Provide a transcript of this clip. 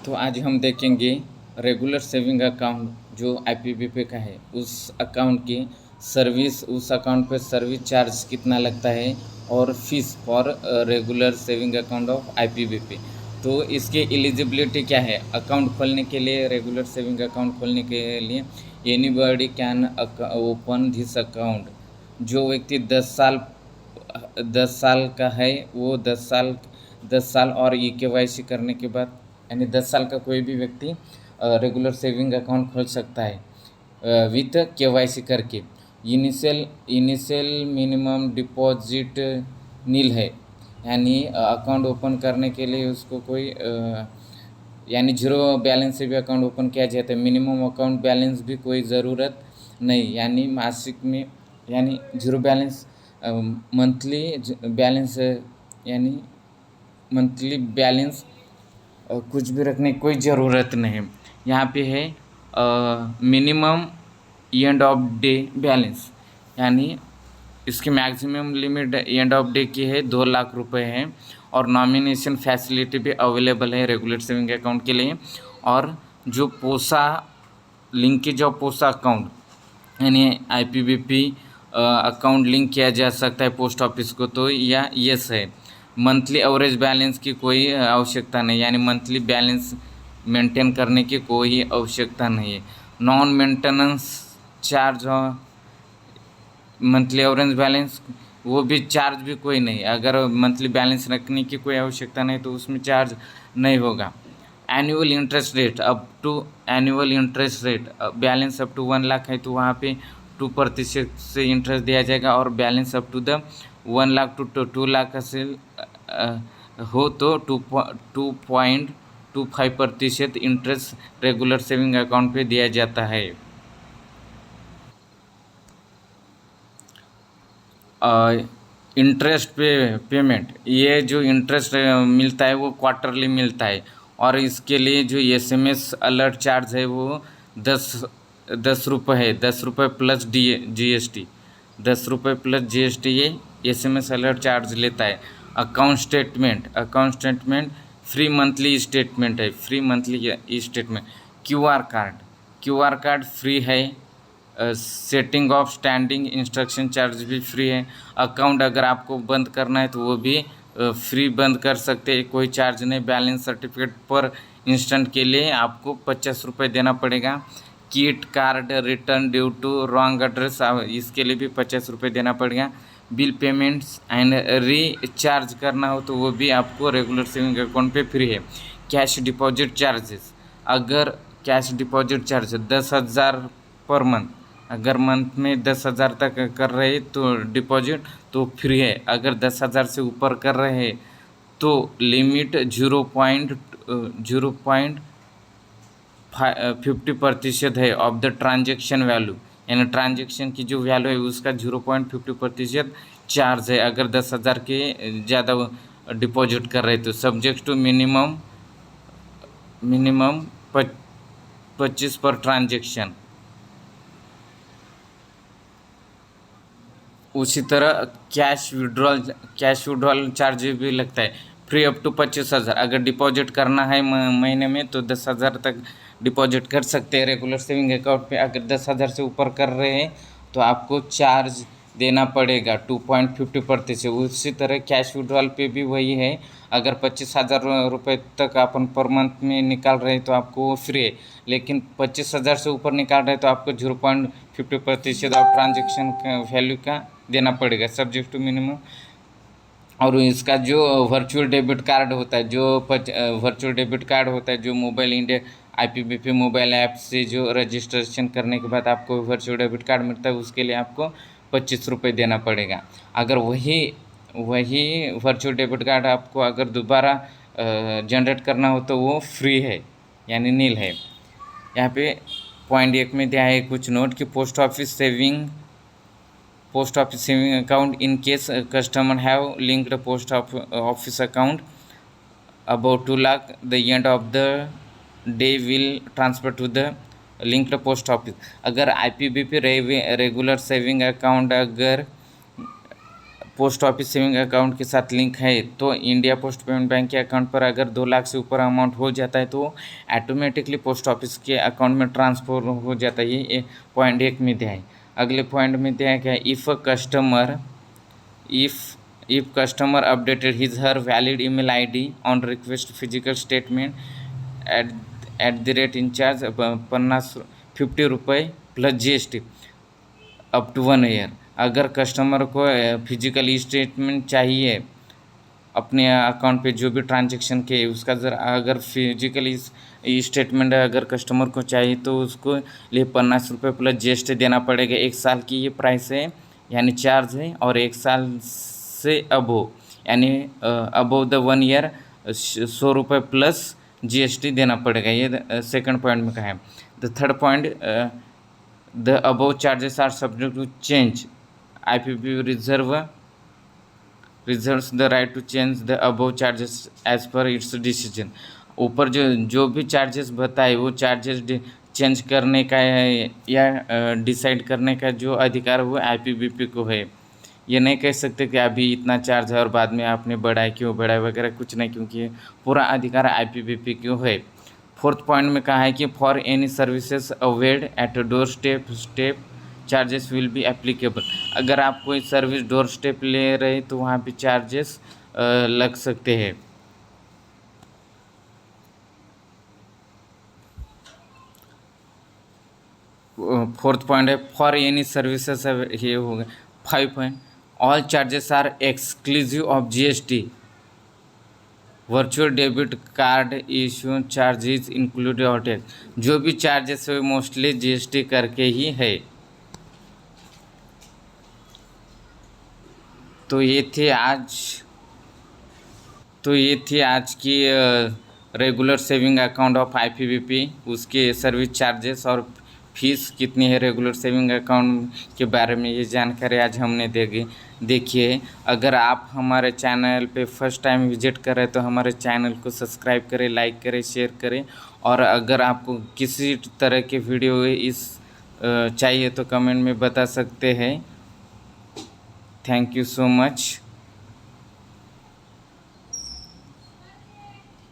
तो आज हम देखेंगे रेगुलर सेविंग अकाउंट जो आईपीबीपी का है उस अकाउंट की सर्विस, उस अकाउंट पे सर्विस चार्ज कितना लगता है और fees for regular saving account of IPBP. तो इसकी एलिजिबिलिटी क्या है अकाउंट खोलने के लिए, रेगुलर सेविंग अकाउंट खोलने के लिए। Anybody can open this account. जो व्यक्ति 10 साल का है वो 10 साल और केवाईसी करने के बाद, यानी 10 साल का कोई भी व्यक्ति रेगुलर सेविंग अकाउंट खोल सकता है विथ केवाईसी करके। इनिशियल मिनिमम डिपॉजिट नील है, यानी अकाउंट ओपन करने के लिए उसको कोई यानी जीरो बैलेंस से भी अकाउंट ओपन किया जाता है। मिनिमम अकाउंट बैलेंस भी कोई ज़रूरत नहीं, यानी मासिक में, यानी जीरो बैलेंस मंथली बैलेंस, यानी मंथली बैलेंस कुछ भी रखने की कोई ज़रूरत नहीं। यहाँ पे है minimum end of day balance, यानी इसकी maximum limit end of day की है 2 लाख रुपए है। और नॉमिनेशन फैसिलिटी भी अवेलेबल है रेगुलर सेविंग अकाउंट के लिए। और जो पोसा लिंकेज ऑफ पोसा अकाउंट, यानी आईपीबीपी अकाउंट लिंक किया जा सकता है पोस्ट ऑफिस को, तो या यस है। मंथली एवरेज बैलेंस की कोई आवश्यकता नहीं, यानी मंथली बैलेंस मेंटेन करने की कोई आवश्यकता नहीं है। Non maintenance charge monthly average balance, वो भी चार्ज भी कोई नहीं। अगर मंथली बैलेंस रखने की कोई आवश्यकता नहीं तो उसमें चार्ज नहीं होगा। Annual interest rate annual interest rate balance up to 1 lakh है तो वहाँ पे 2% से इंटरेस्ट दिया जाएगा। और balance up to the 1 lakh to 2 lakh से हो तो 2.25% इंटरेस्ट रेगुलर सेविंग अकाउंट पे दिया जाता है। इंटरेस्ट पेमेंट, ये जो इंटरेस्ट मिलता है वो क्वार्टरली मिलता है। और इसके लिए जो एसएमएस अलर्ट चार्ज है वो 10 रुपये है। 10 रुपये प्लस जीएसटी, 10 रुपये प्लस जीएसटी ये एसएमएस अलर्ट चार्ज लेता है। Account statement free monthly statement है, free monthly statement. QR card free है। Setting of standing instruction charge भी फ्री है। अकाउंट अगर आपको बंद करना है तो वो भी फ्री बंद कर सकते हैं, कोई चार्ज नहीं। बैलेंस सर्टिफिकेट पर इंस्टेंट के लिए आपको 50 रुपये देना पड़ेगा। Kit card return due to wrong address, इसके लिए भी 50 रुपये देना पड़ेगा। बिल पेमेंट्स एंड रिचार्ज करना हो तो वो भी आपको रेगुलर सेविंग अकाउंट पे फ्री है। कैश डिपॉजिट चार्जेस, अगर cash deposit charge 10,000 per month, अगर मंथ में 10,000 तक कर रहे हैं तो डिपॉजिट तो फ्री है। अगर 10,000 से ऊपर कर रहे हैं तो लिमिट 0.50% है ऑफ द ट्रांजेक्शन वैल्यू, यानी ट्रांजेक्शन की जो वैल्यू है उसका 0.50% चार्ज है अगर 10,000 के ज़्यादा डिपॉजिट कर रहे तो। Subject to minimum 25 per transaction. उसी तरह कैश विड्रॉल चार्ज भी लगता है, फ्री अप टू 25,000। अगर डिपॉजिट करना है महीने में तो 10,000 तक डिपॉजिट कर सकते हैं रेगुलर सेविंग अकाउंट पे। अगर 10,000 से ऊपर कर रहे हैं तो आपको चार्ज देना पड़ेगा 2.50%। उसी तरह कैश विड्रॉल पे भी वही है। अगर 25,000 रुपये तक अपन पर मंथ में निकाल रहे हैं तो आपको वो फ्री है, लेकिन 25,000 से ऊपर निकाल रहे हैं तो आपको 0.50% ऑफ ट्रांजेक्शन वैल्यू का देना पड़ेगा, सब्जेक्ट टू मिनिमम। और इसका जो वर्चुअल डेबिट कार्ड होता है, जो मोबाइल इंडिया आईपीबीपी मोबाइल ऐप से जो रजिस्ट्रेशन करने के बाद आपको वर्चुअल डेबिट कार्ड मिलता है, उसके लिए आपको 25 रुपये देना पड़ेगा। अगर वही वर्चुअल डेबिट कार्ड आपको अगर दोबारा जनरेट करना हो तो वो फ्री है, यानी नील है। यहाँ पे पॉइंट 1 में दिया है कुछ नोट कि post office saving account in case customer have linked post office account about 2 lakh, the end of the day will transfer to the linked post office। अगर आईपीबीपी रेगुलर सेविंग अकाउंट अगर post office saving account के साथ link है तो India post payment bank के account पर अगर 2 लाख से ऊपर अमाउंट हो जाता है तो ऑटोमेटिकली पोस्ट ऑफिस के अकाउंट में ट्रांसफर हो जाता है। ये पॉइंट 1 में दिया है। अगले पॉइंट में दिया है क्या, if customer updated his her valid email ID on request physical statement @ in charge 50 रुपये plus GST up to 1 year. अगर कस्टमर को फिजिकल स्टेटमेंट चाहिए अपने अकाउंट पे जो भी ट्रांजैक्शन के उसका अगर फिजिकल स्टेटमेंट अगर कस्टमर को चाहिए तो उसको लिए 50 रुपये प्लस GST देना पड़ेगा। 1 साल की ये प्राइस है यानी चार्ज है, और 1 साल से अबो यानी अबव द 1 ईयर 100 रुपये प्लस GST देना पड़ेगा। ये सेकंड पॉइंट में कहा है। The third point, the above charges are subject to change. IPPB reserves the right to change the above charges as per its decision। ऊपर जो भी चार्जेस बताए वो चार्जेस चेंज करने का या डिसाइड करने का जो अधिकार वो IPPB को है। ये नहीं कह सकते कि अभी इतना चार्ज है और बाद में आपने बढ़ाए क्यों बढ़ाए वगैरह कुछ नहीं, क्योंकि पूरा अधिकार IPPB को है। फोर्थ पॉइंट में कहा है कि for any services availed at door step charges will be applicable. अगर आप कोई सर्विस डोर स्टेप ले रहे तो वहाँ पे चार्जेस लग सकते हैं। फोर्थ पॉइंट है फॉर एनी सर्विसेज, ये हो गया। 5 point, all charges are exclusive of GST। Virtual debit card issue charges included और टैक्स। जो भी चार्जेस है मोस्टली GST करके ही है। तो ये थी आज की regular saving account of IPPB, उसके सर्विस चार्जेस और फीस कितनी है रेगुलर सेविंग अकाउंट के बारे में ये जानकारी आज हमने देखिए। अगर आप हमारे चैनल पे फर्स्ट टाइम विजिट करें तो हमारे चैनल को सब्सक्राइब करें, लाइक करें, शेयर करें। और अगर आपको किसी तरह के वीडियो चाहिए तो कमेंट में बता सकते हैं। Thank you so much.